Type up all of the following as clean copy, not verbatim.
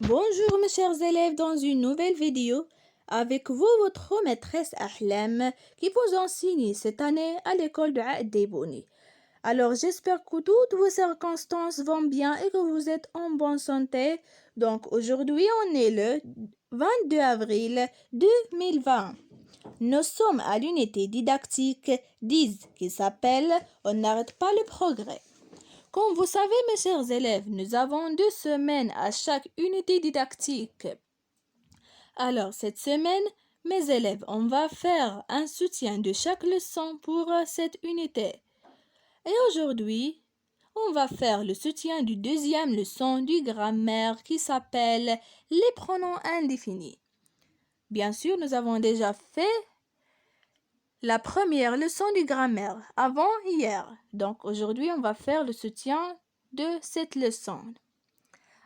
Bonjour mes chers élèves dans une nouvelle vidéo. Avec vous, votre maîtresse Ahlam qui vous enseigne cette année à l'école de Aed Debouni. Alors j'espère que toutes vos circonstances vont bien et que vous êtes en bonne santé. Donc aujourd'hui on est le 22 avril 2020. Nous sommes à l'unité didactique 10 qui s'appelle On n'arrête pas le progrès. Comme vous savez, mes chers élèves, nous avons 2 semaines à chaque unité didactique. Alors, cette semaine, mes élèves, on va faire un soutien de chaque leçon pour cette unité. Et aujourd'hui, on va faire le soutien du deuxième leçon du grammaire qui s'appelle les pronoms indéfinis. Bien sûr, nous avons déjà fait la première leçon du grammaire avant hier. Donc aujourd'hui, on va faire le soutien de cette leçon.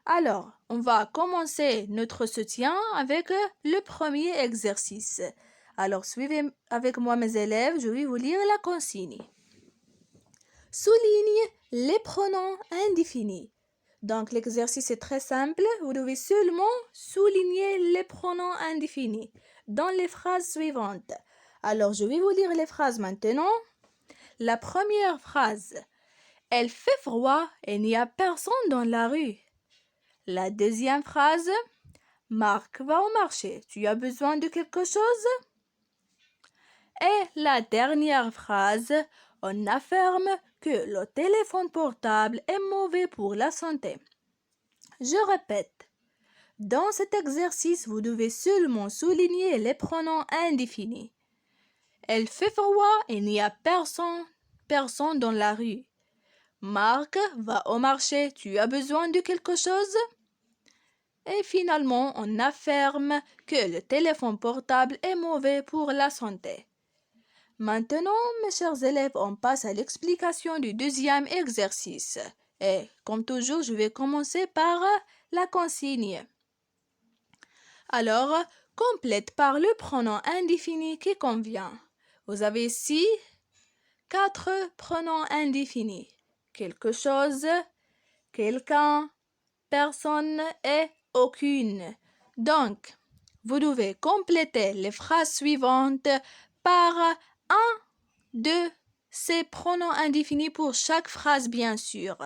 Alors, on va commencer notre soutien avec le premier exercice. Alors, suivez avec moi mes élèves, je vais vous lire la consigne. Souligne les pronoms indéfinis. Donc, l'exercice est très simple. Vous devez seulement souligner les pronoms indéfinis dans les phrases suivantes. Alors, je vais vous lire les phrases maintenant. La première phrase. Elle fait froid et il n'y a personne dans la rue. La deuxième phrase. Marc va au marché. Tu as besoin de quelque chose? Et la dernière phrase. On affirme que le téléphone portable est mauvais pour la santé. Je répète. Dans cet exercice, vous devez seulement souligner les pronoms indéfinis. Elle fait froid et il n'y a personne dans la rue. Marc va au marché. Tu as besoin de quelque chose? Et finalement, on affirme que le téléphone portable est mauvais pour la santé. Maintenant, mes chers élèves, on passe à l'explication du deuxième exercice. Et comme toujours, je vais commencer par la consigne. Alors, complète par le pronom indéfini qui convient. Vous avez ici 4 pronoms indéfinis. Quelque chose, quelqu'un, personne et aucune. Donc, vous devez compléter les phrases suivantes par un de ces pronoms indéfinis pour chaque phrase, bien sûr.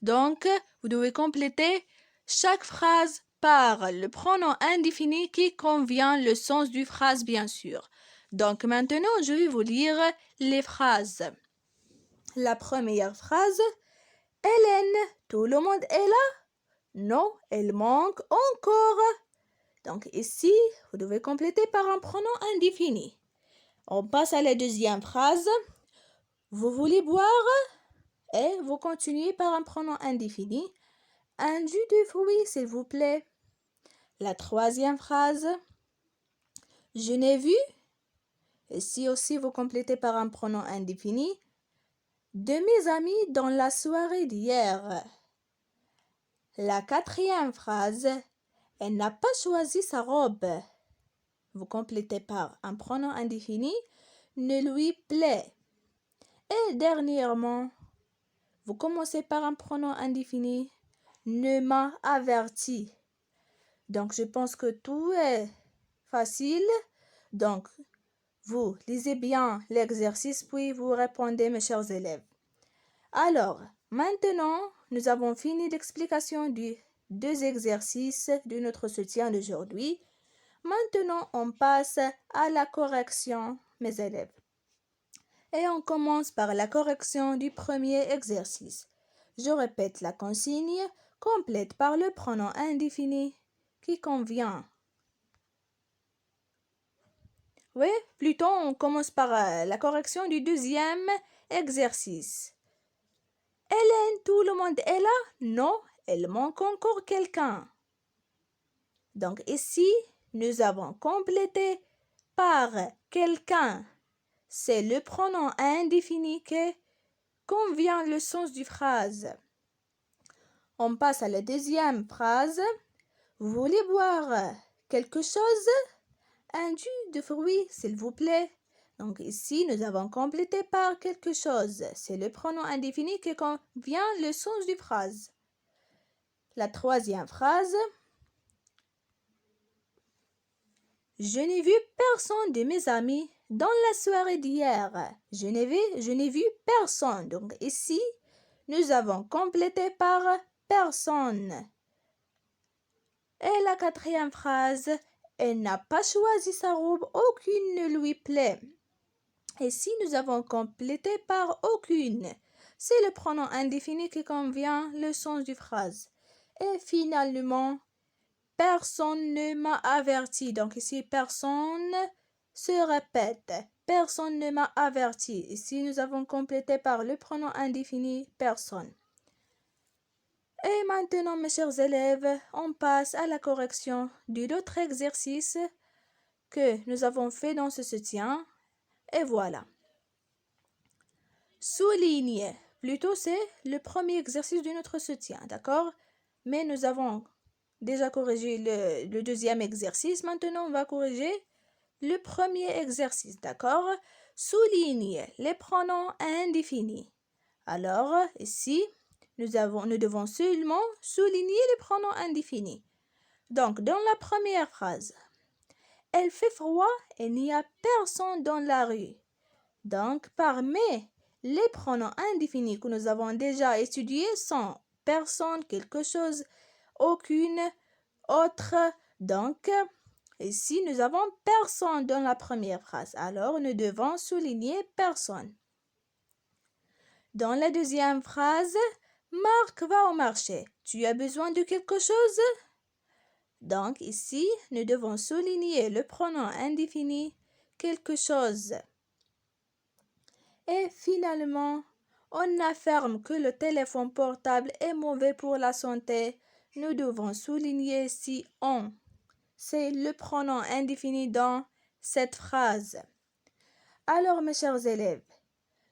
Donc, vous devez compléter chaque phrase par le pronom indéfini qui convient le sens du phrase, bien sûr. Donc, maintenant, je vais vous lire les phrases. La première phrase. Hélène, tout le monde est là? Non, elle manque encore. Donc ici, vous devez compléter par un pronom indéfini. On passe à la deuxième phrase. Vous voulez boire? Et vous continuez par un pronom indéfini. Un jus de fruits, s'il vous plaît. La troisième phrase. Je n'ai vu. Ici aussi, vous complétez par un pronom indéfini. De mes amis dans la soirée d'hier. La quatrième phrase. Elle n'a pas choisi sa robe. Vous complétez par un pronom indéfini. Ne lui plaît. Et dernièrement, vous commencez par un pronom indéfini. Ne m'a averti. Donc, je pense que tout est facile. Donc, vous lisez bien l'exercice, puis vous répondez, mes chers élèves. Alors, maintenant, nous avons fini l'explication des 2 exercices de notre soutien d'aujourd'hui. Maintenant, on passe à la correction, mes élèves. Et on commence par la correction du premier exercice. Je répète la consigne, complète par le pronom indéfini qui convient. Oui, plutôt on commence par la correction du deuxième exercice. Hélène, tout le monde est là? Non, il manque encore quelqu'un. Donc ici, nous avons complété par quelqu'un. C'est le pronom indéfini qui convient le sens du phrase. On passe à la deuxième phrase. Vous voulez boire quelque chose? Un jus de fruits, s'il vous plaît. Donc ici, nous avons complété par quelque chose. C'est le pronom indéfini qui convient le sens du phrase. La troisième phrase. Je n'ai vu personne de mes amis dans la soirée d'hier. Je n'ai vu personne. Donc ici, nous avons complété par personne. Et la quatrième phrase, elle n'a pas choisi sa robe, aucune ne lui plaît. Ici, nous avons complété par aucune. C'est le pronom indéfini qui convient le sens du phrase. Et finalement, personne ne m'a averti. Donc ici, personne se répète. Personne ne m'a averti. Ici, nous avons complété par le pronom indéfini personne. Et maintenant, mes chers élèves, on passe à la correction de l'autre exercice que nous avons fait dans ce soutien. Et voilà. Souligne. Plutôt, c'est le premier exercice de notre soutien, d'accord? Mais nous avons déjà corrigé le deuxième exercice. Maintenant, on va corriger le premier exercice, d'accord? Souligne les pronoms indéfinis. Alors, ici, nous devons seulement souligner les pronoms indéfinis. Donc, dans la première phrase, elle fait froid et il n'y a personne dans la rue. Donc, parmi les pronoms indéfinis que nous avons déjà étudiés sont personne, quelque chose, aucune, autre. Donc, ici, nous avons personne dans la première phrase. Alors, nous devons souligner personne. Dans la deuxième phrase, Marc va au marché. Tu as besoin de quelque chose? Donc, ici, nous devons souligner le pronom indéfini quelque chose. Et finalement, on affirme que le téléphone portable est mauvais pour la santé. Nous devons souligner ici on. C'est le pronom indéfini dans cette phrase. Alors, mes chers élèves,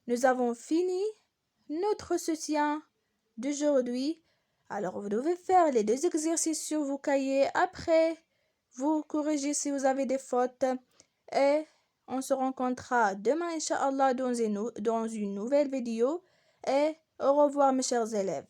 nous avons fini notre soutien d'aujourd'hui. Alors, vous devez faire les deux exercices sur vos cahiers. Après, vous corrigez si vous avez des fautes. Et on se rencontrera demain, Inch'Allah, dans une nouvelle vidéo. Et au revoir, mes chers élèves.